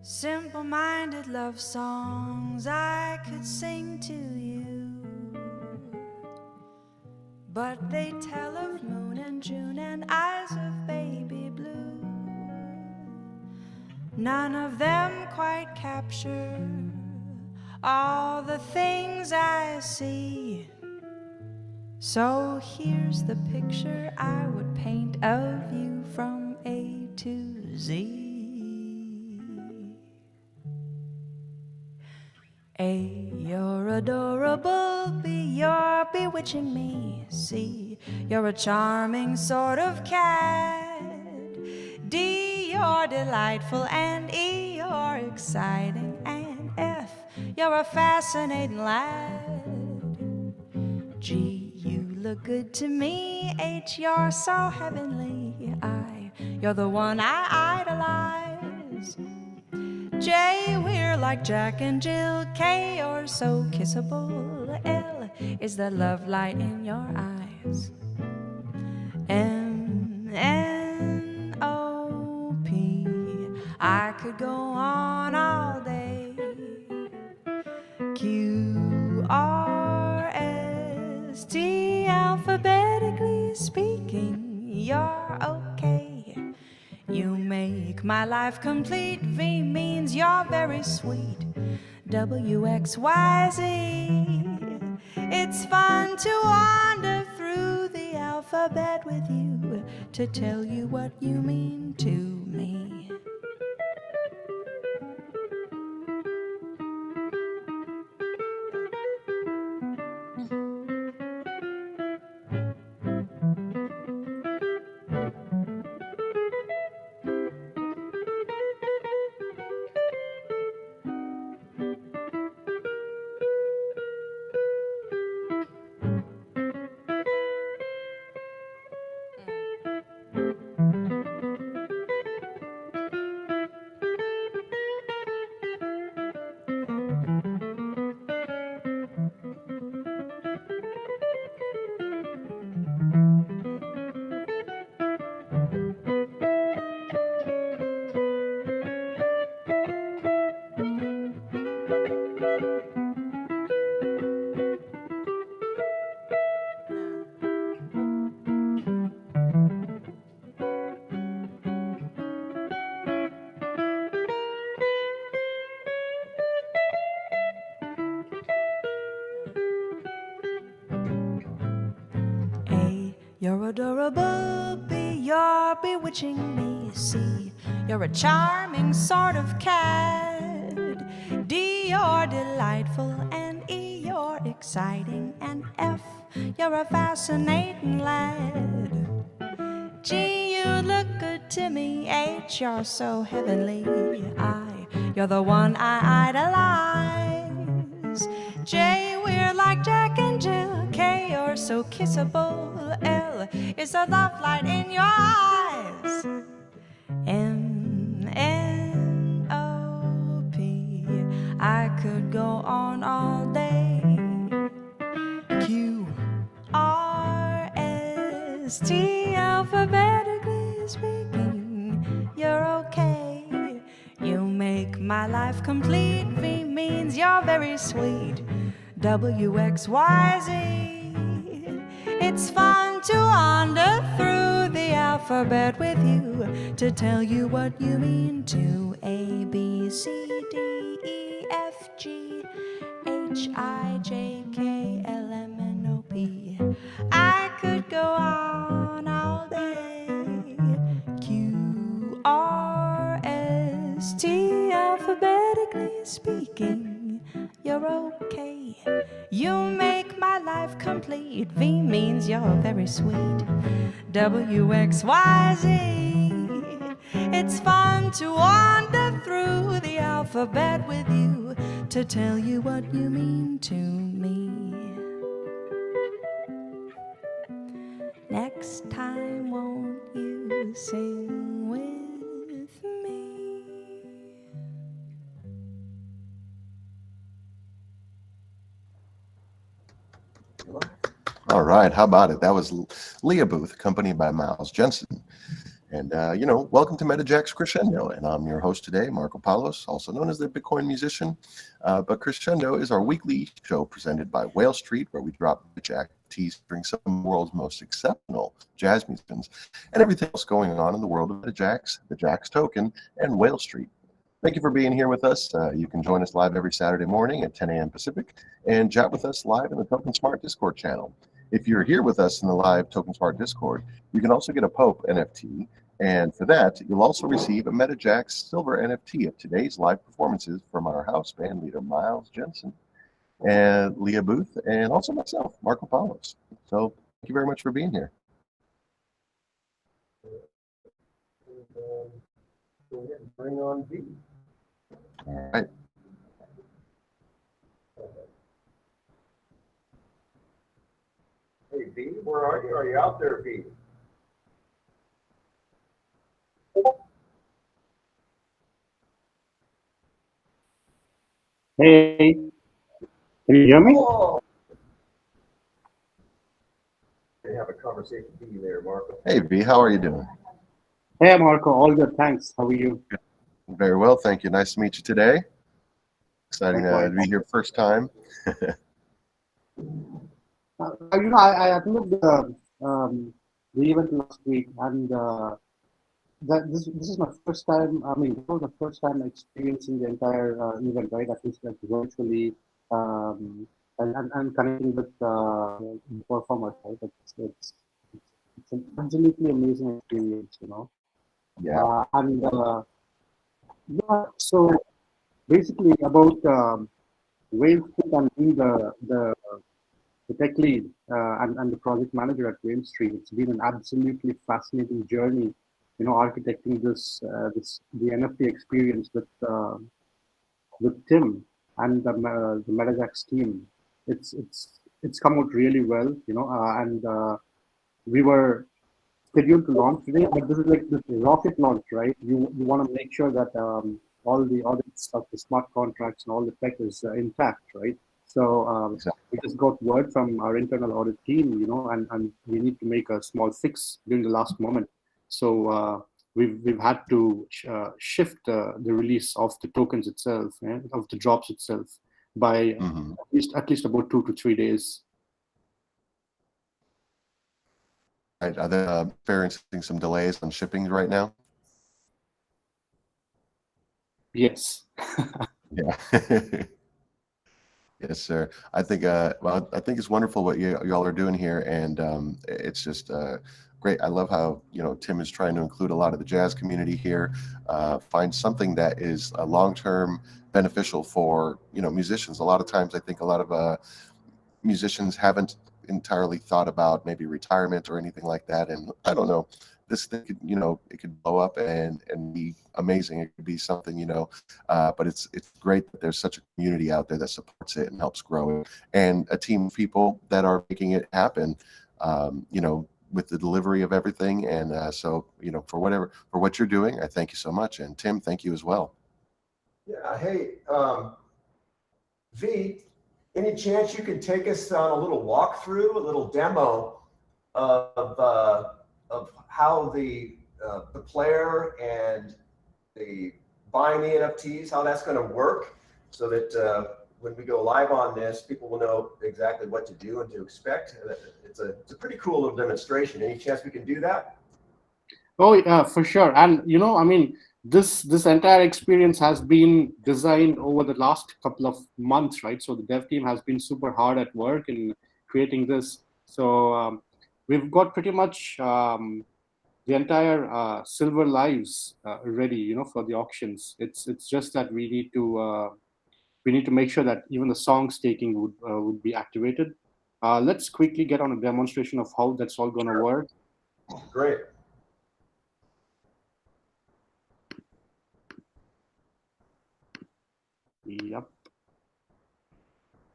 Simple-minded love songs I could sing to you, but they tell of moon and June and eyes of baby blue. None of them quite capture all the things I see. So here's the picture I would paint of you from A to Z. A, you're adorable. B, you're bewitching me. C, you're a charming sort of cat. D, you're delightful. And E, you're exciting. And F, you're a fascinating lad. G, you look good to me. H, you're so heavenly. I, you're the one I idolize. J, we're like Jack and Jill. K, you're so kissable. L is the love light in your eyes. M, N, O, P, I could go on all day. Q, R, S, T, alphabetically speaking, you're okay. You make my life complete. V means you're very sweet. W, X, Y, Z. It's fun to wander through the alphabet with you to tell you what you mean to me. You're adorable. B, you're bewitching me. C, you're a charming sort of cat. D, you're delightful. And E, you're exciting. And F, you're a fascinating lad. G, you look good to me. H, you're so heavenly. I, you're the one I idolize. J, we're like Jack and Jill. K, you're so kissable. L is the love light in your eyes. M, N, O, P, I could go on all day. Q, R, S, T, alphabetically speaking, you're okay. You make my life complete. V means you're very sweet. W, X, Y, Z. It's fun to wander through the alphabet with you to tell you what you mean to. A, B, C, D, E, F, G, H, I, J, K, L, M, N, O, P. I could go on all day. Q, R, S, T, alphabetically speaking, you're okay. You make my life complete. V means you're very sweet. W, X, Y, Z. It's fun to wander through the alphabet with you to tell you what you mean to me. Next time, won't you sing with me? All right, how about it? That was Leah Booth, accompanied by Miles Jensen. And, welcome to MetaJAX Crescendo. And I'm your host today, Marco PALOS, also known as the Bitcoin musician. But Crescendo is our weekly show presented by Whale Street, where we drop MetJAX featuring some of the world's most exceptional jazz musicians and everything else going on in the world of MetaJAX, the JAX token, and Whale Street. Thank you for being here with us. You can join us live every Saturday morning at 10 a.m. Pacific and chat with us live in the Token Smart Discord channel. If you're here with us in the live Token Smart Discord, you can also get a Pope NFT. And for that, you'll also receive a MetaJAX silver NFT of today's live performances from our house band leader, Miles Jensen, and Leah Booth, and also myself, Marco Palos. So thank you very much for being here. Go ahead and bring on V. All right. Hey, V, where are you? Are you out there, V? Hey, can you hear me? Oh. We have a conversation with you there, Marco. Hey, V, how are you doing? Hey, Marco, all good, thanks. How are you? Very well, thank you. Nice to meet you today. Exciting to be here first time. I attended the event last week, and this is my first time. I mean, this was the first time experiencing the entire event, right? At least like virtually, and connecting with the performers, right? It's an absolutely amazing experience, Yeah. Yeah, so basically about Wave Street and being the tech lead and the project manager at Wave Street. It's been an absolutely fascinating journey, architecting the NFT experience with Tim and the MetaJAX team. It's come out really well, and we were scheduled to launch today, but this is like this rocket launch, right? You want to make sure that all the audits of the smart contracts and all the tech is intact, right? So Exactly. we just got word from our internal audit team, and we need to make a small fix during the last moment. So we've had to shift the release of the tokens itself, of the drops itself, by at least about 2 to 3 days. Right. Are they experiencing some delays on shipping right now? Yes. Yeah. Yes, sir. I think I think it's wonderful what y'all are doing here, and it's just great. I love how Tim is trying to include a lot of the jazz community here, find something that is long-term beneficial for musicians. A lot of times, I think a lot of musicians haven't entirely thought about maybe retirement or anything like that, and I don't know. This thing could, it could blow up and be amazing. It could be something, but it's great that there's such a community out there that supports it and helps grow it, and a team of people that are making it happen. With the delivery of everything, and so for what you're doing, I thank you so much, and Tim, thank you as well. Yeah. Hey, V, any chance you could take us on a little walkthrough, a little demo of how the player and the buying the NFTs, how that's going to work, so that when we go live on this, people will know exactly what to do and to expect. It's a pretty cool little demonstration. Any chance we can do that? Oh, yeah, for sure. And I mean, this entire experience has been designed over the last couple of months, right? So the dev team has been super hard at work in creating this. So we've got pretty much the entire silver lives ready, for the auctions. It's just that we need to make sure that even the song staking would be activated. Let's quickly get on a demonstration of how that's all going to work. Great. Yep.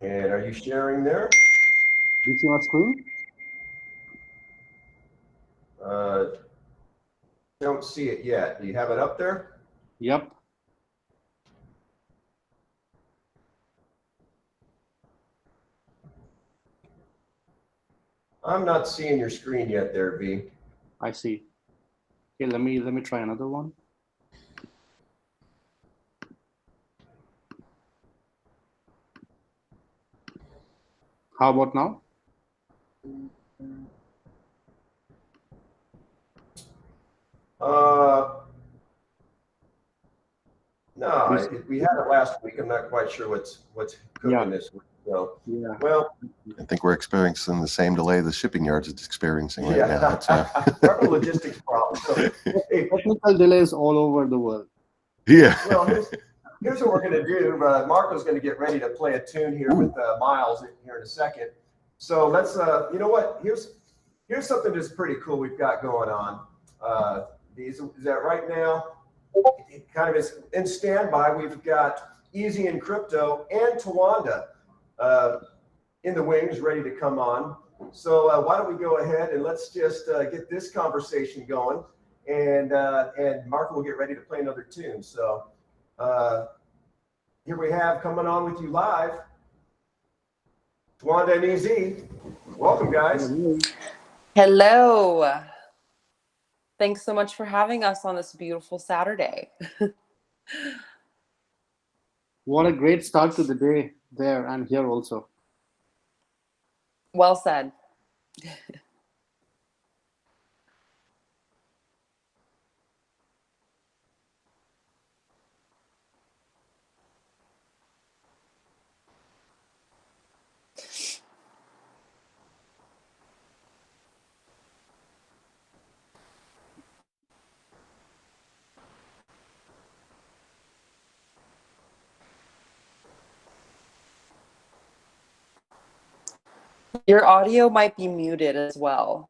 And are you sharing there? You see my screen? Don't see it yet. Do you have it up there? Yep. I'm not seeing your screen yet there, V. I see. Okay, let me try another one. How about now? No, we had it last week. I'm not quite sure what's cooking this week. So, Yeah. well, I think we're experiencing the same delay the shipping yards is experiencing right now. yeah, That's, probably logistics problem. So, hey, Technical delays all over the world. yeah. well, here's what we're going to do. Marco's going to get ready to play a tune here with Miles here in a second. So let's, you know what? Here's something that's pretty cool we've got going on. Is that right now? It kind of is in standby. We've got EZINCRYPTO and TAWANDA in the wings, ready to come on. So why don't we go ahead and let's just get this conversation going, and Marco will get ready to play another tune. So here we have coming on with you live, TAWANDA and EZ. Welcome, guys. Hello. Thanks so much for having us on this beautiful Saturday. What a great start to the day there and here also. Well said. Your audio might be muted as well.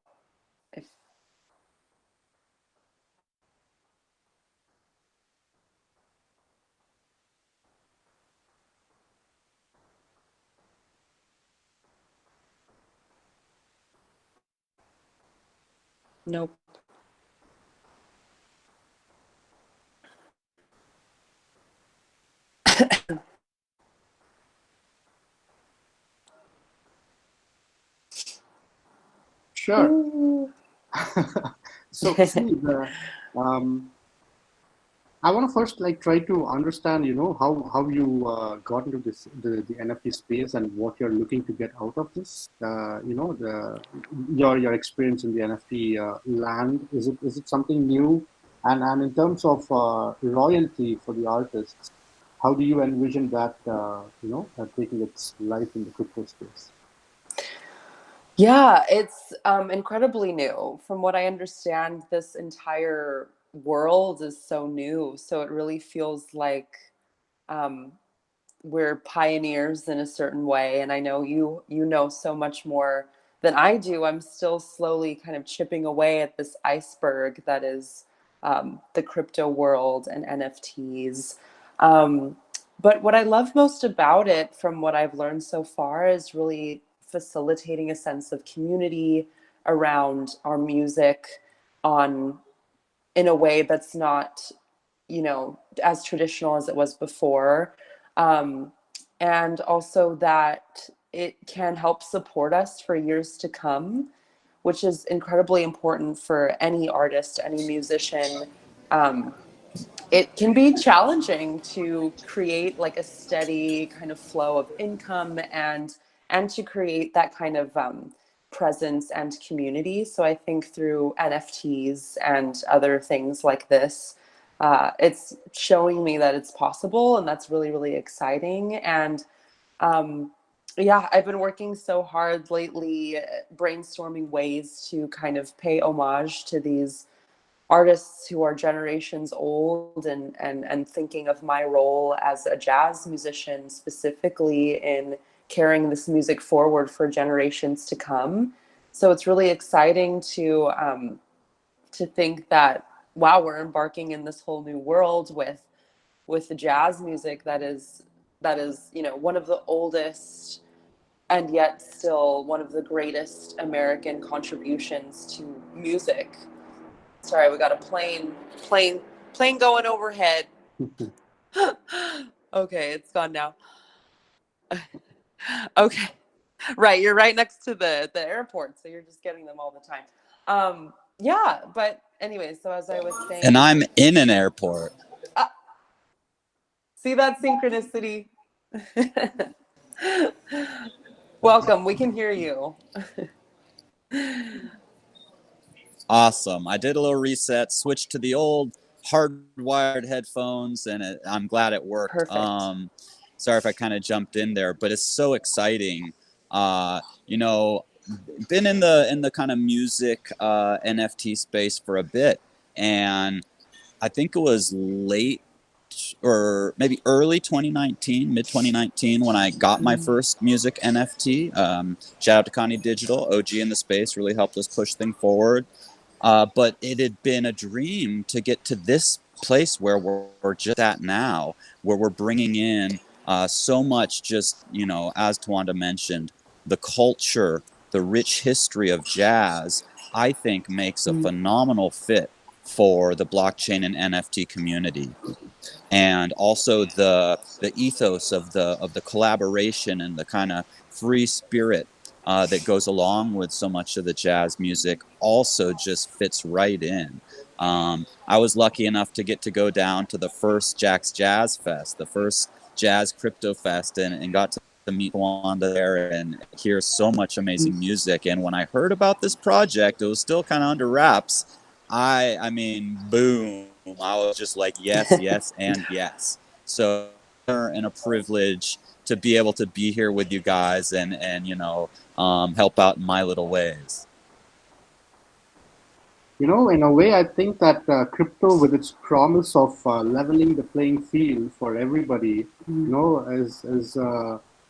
Nope. Sure. Ooh. So see, I want to first try to understand, how you got into the NFT space and what you're looking to get out of this. Your experience in the NFT land. Is it something new? And in terms of royalty for the artists, how do you envision that taking its life in the crypto space? Yeah, it's incredibly new. From what I understand, this entire world is so new. So it really feels like um, we're pioneers in a certain way. And I know you know so much more than I do. I'm still slowly kind of chipping away at this iceberg that is the crypto world and NFTs. But what I love most about it, from what I've learned so far, is really facilitating a sense of community around our music on in a way that's not, as traditional as it was before. And also that it can help support us for years to come, which is incredibly important for any artist, any musician. It can be challenging to create like a steady kind of flow of income and to create that kind of presence and community. So I think through NFTs and other things like this, it's showing me that it's possible, and that's really, really exciting. And yeah, I've been working so hard lately, brainstorming ways to kind of pay homage to these artists who are generations old, and thinking of my role as a jazz musician specifically in carrying this music forward for generations to come. So it's really exciting to think that, wow, we're embarking in this whole new world with the jazz music that is one of the oldest and yet still one of the greatest American contributions to music. Sorry, we got a plane going overhead. Okay, it's gone now. Okay. Right, you're right next to the airport, so you're just getting them all the time. Yeah, but anyway, so as I was saying, And I'm in an airport. see that synchronicity? Welcome. We can hear you. Awesome. I did a little reset, switched to the old hardwired headphones, and I'm glad it worked. Perfect. Sorry if I kind of jumped in there, but it's so exciting. You know, been in the kind of music NFT space for a bit, and I think it was late or maybe early 2019, mid 2019, when I got my first music NFT. Shout out to Connie Digital, OG in the space, really helped us push things forward. But it had been a dream to get to this place where we're just at now, where we're bringing in so much, just, you know, as Tawanda mentioned, the culture, the rich history of jazz, I think makes a phenomenal fit for the blockchain and NFT community. And also the ethos of the collaboration and the kind of free spirit that goes along with so much of the jazz music also just fits right in. I was lucky enough to get to go down to the first JAX Jazz Fest, the first Jazz Crypto Fest, and got to meet Tawanda there and hear so much amazing music. And when I heard about this project, it was still kind of under wraps. I mean, boom. I was just like, yes, yes, and yes. So, and a privilege to be able to be here with you guys and you know, help out in my little ways. You know, in a way, I think that crypto, with its promise of leveling the playing field for everybody, you know, is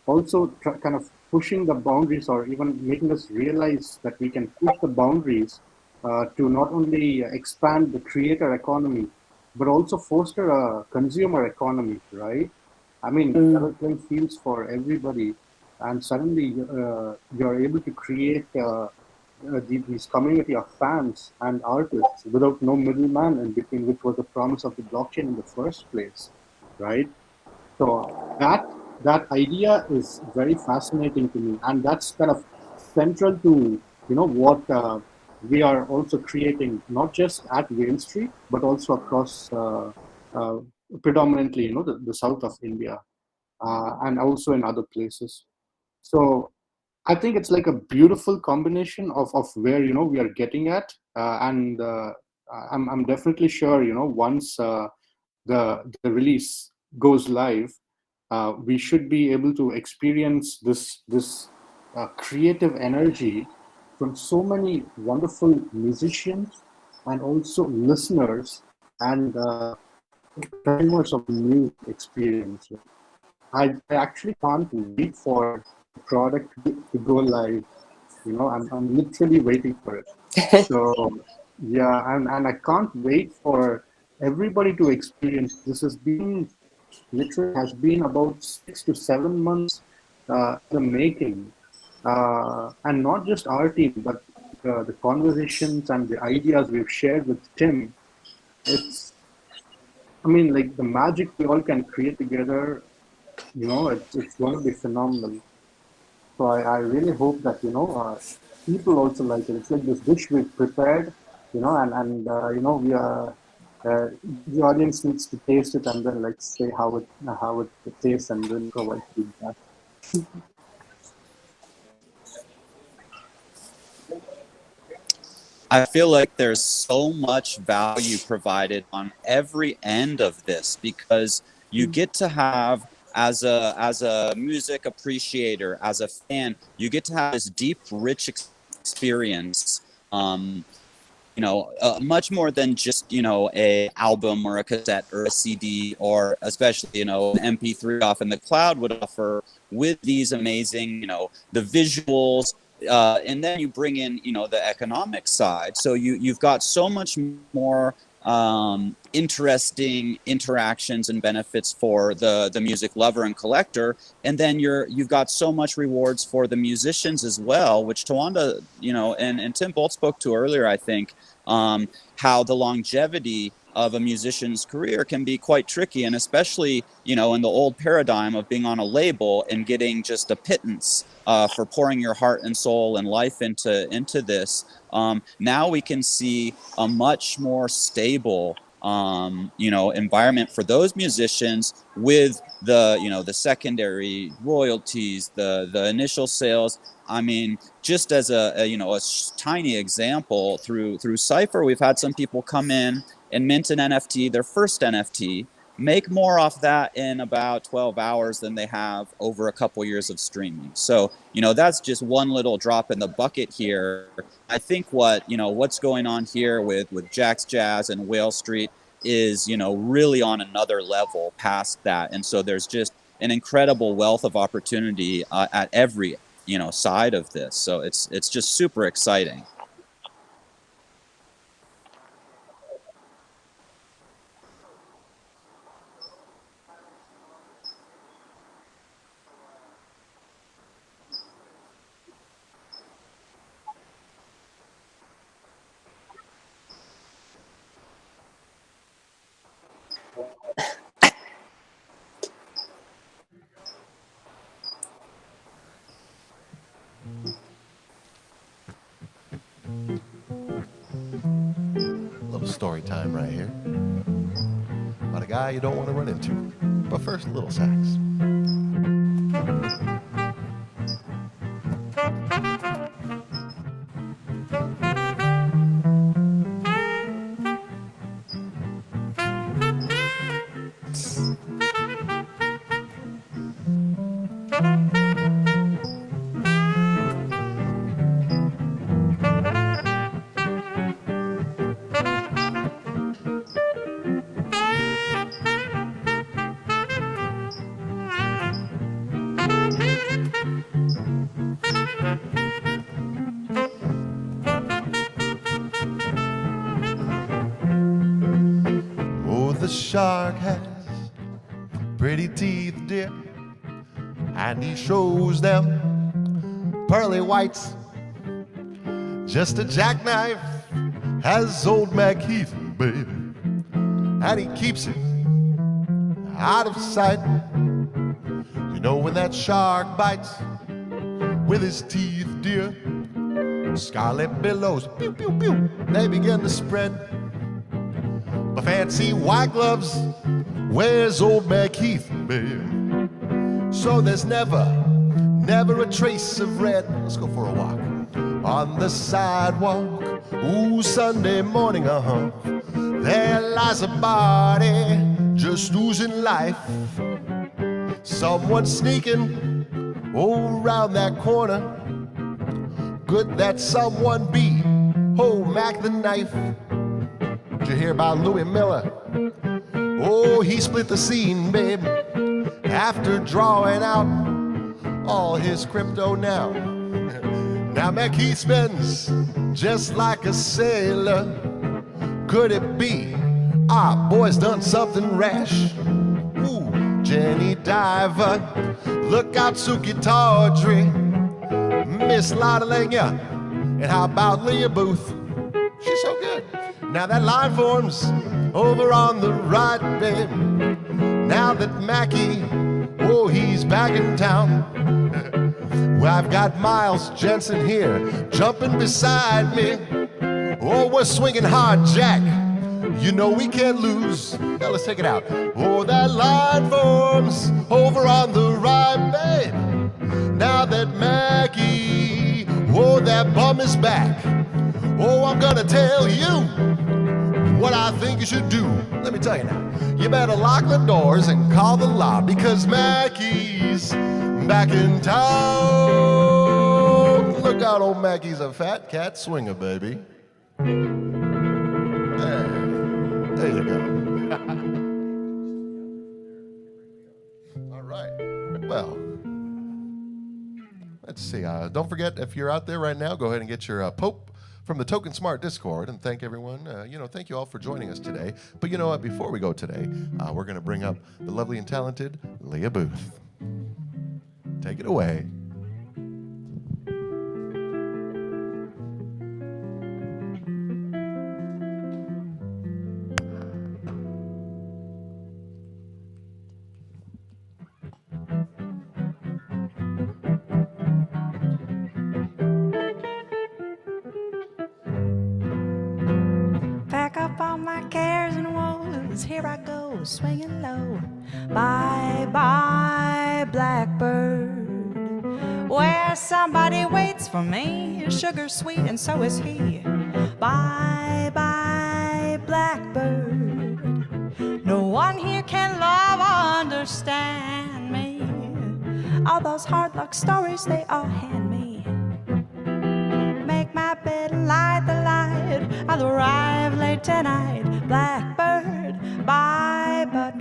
also kind of pushing the boundaries, or even making us realize that we can push the boundaries to not only expand the creator economy, but also foster a consumer economy, right? I mean, level playing fields for everybody, and suddenly you're able to create these community of fans and artists without no middleman in between, which was the promise of the blockchain in the first place, right? So that idea is very fascinating to me, and that's kind of central to, you know, what we are also creating, not just at Wayne Street, but also across predominantly, you know, the south of India, and also in other places. So I think it's like a beautiful combination of where, you know, we are getting at, and I'm definitely sure, you know, once the release goes live, we should be able to experience this creative energy from so many wonderful musicians and also listeners and consumers of the music experience. I actually can't wait for the product to go live. You know, I'm literally waiting for it. So yeah, and I can't wait for everybody to experience. This has been about 6 to 7 months in the making, and not just our team, but the conversations and the ideas we've shared with Tim. It's, I mean, like the magic we all can create together. You know, it's going to be phenomenal. So I really hope that, you know, people also like it. It's like this dish we've prepared, you know, and you know, we are the audience needs to taste it and then like say how it tastes and then provide feedback. I feel like there's so much value provided on every end of this, because you get to have, as a music appreciator, as a fan, you get to have this deep, rich experience. You know, much more than just, you know, a album or a cassette or a CD, or especially, you know, an MP3 off in the cloud would offer, with these amazing, you know, the visuals, and then you bring in, you know, the economic side. So you've got so much more interesting interactions and benefits for the music lover and collector, and then you've got so much rewards for the musicians as well, which Tawanda, you know, and Tim both spoke to earlier, I think, how the longevity of a musician's career can be quite tricky, and especially, you know, in the old paradigm of being on a label and getting just a pittance for pouring your heart and soul and life into this. Now we can see a much more stable, you know, environment for those musicians with the, you know, the secondary royalties, the initial sales. I mean, just as a you know, a tiny example, through Cypher, we've had some people come in and mint an NFT, their first NFT, make more off that in about 12 hours than they have over a couple years of streaming. So, you know, that's just one little drop in the bucket here. I think what's going on here with JAX Jazz and Whale Street is, you know, really on another level past that. And so there's just an incredible wealth of opportunity at every, you know, side of this. So it's just super exciting. Little story time right here about a guy you don't want to run into. But first, a little sax. The shark has pretty teeth, dear, and he shows them pearly whites. Just a jackknife has old MacHeath, baby, and he keeps it out of sight. You know, when that shark bites with his teeth, dear, scarlet billows, pew, pew, pew, they begin to spread. But fancy white gloves wears old MacHeath, baby. So there's never a trace of red. Let's go for a walk on the sidewalk. Ooh, Sunday morning, there lies a body just losing life. Someone sneaking around that corner. Could that someone be old Mac the Knife? Did you hear about Louis Miller? Oh, he split the scene, babe, after drawing out all his crypto now. Now MacHeath spends just like a sailor. Could it be our boy's done something rash? Ooh, Jenny Diver, look out Suki Tawdry, Miss Lotta Lenya, and how about Leah Booth? She's so good. Now that line forms over on the right, babe. Now that Mackie, oh, he's back in town. Well, I've got Miles Jensen here jumping beside me. Oh, we're swinging hard, Jack. You know we can't lose. Now let's take it out. Oh, that line forms over on the right, babe. Now that Mackie, oh, that bum is back. Oh, I'm gonna tell you what I think you should do. Let me tell you now. You better lock the doors and call the law, because Mackie's back in town. Look out, old Mackie's a fat cat swinger, baby. There you go. All right. Well, let's see. Don't forget, if you're out there right now, go ahead and get your Pope from the Token Smart Discord, and thank everyone. Thank you all for joining us today. But you know what? Before we go today, we're going to bring up the lovely and talented Leah Booth. Take it away. my cares and woes, here I go, swinging low. Bye bye, blackbird, where somebody waits for me, sugar sweet and so is he. Bye bye, blackbird, no one here can love or understand me. All those hard luck stories they all hand me. Make my bed and light the light, I'll arrive late tonight. Blackbird, bye bye.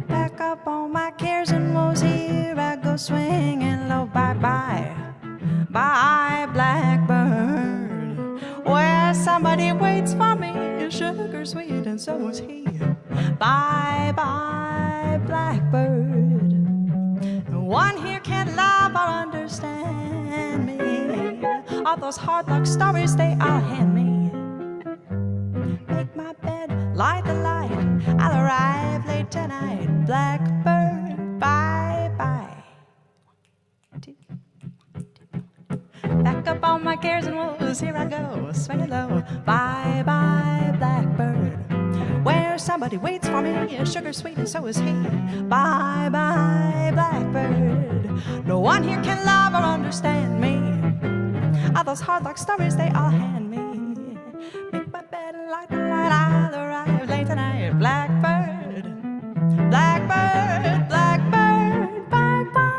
Back up all my cares and woes, here I go swinging low. Bye bye, bye blackbird, where somebody waits for me, sugar sweet and so is he. Bye bye, blackbird, no one here can love or understand me. All those hard luck stories they all hand me. Make my bed, light the light, I'll arrive late tonight. Blackbird, bye bye. Back up all my cares and woes, here I go, swinging low. Bye bye, blackbird, where somebody waits for me, sugar sweet and so is he. Bye bye, blackbird, no one here can love or understand me. All those hard luck stories they all hand me. Make my bed and light the light, I'll arrive late tonight. Blackbird, blackbird, blackbird, bye bye.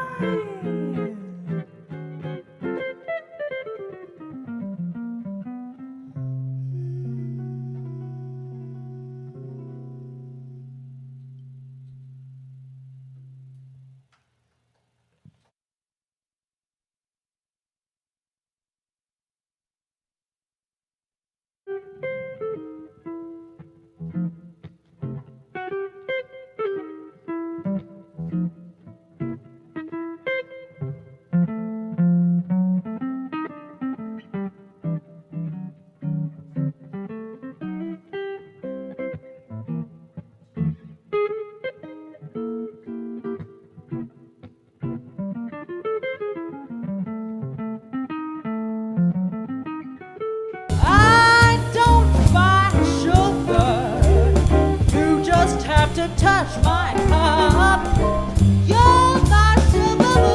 To touch my cup, you're my sugar.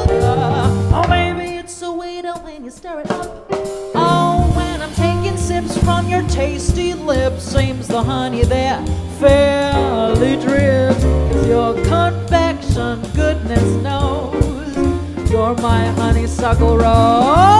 Oh, baby, it's so sweet when you stir it up. Oh, when I'm taking sips from your tasty lips, seems the honey there fairly drips. Your confection, goodness knows, you're my honeysuckle rose.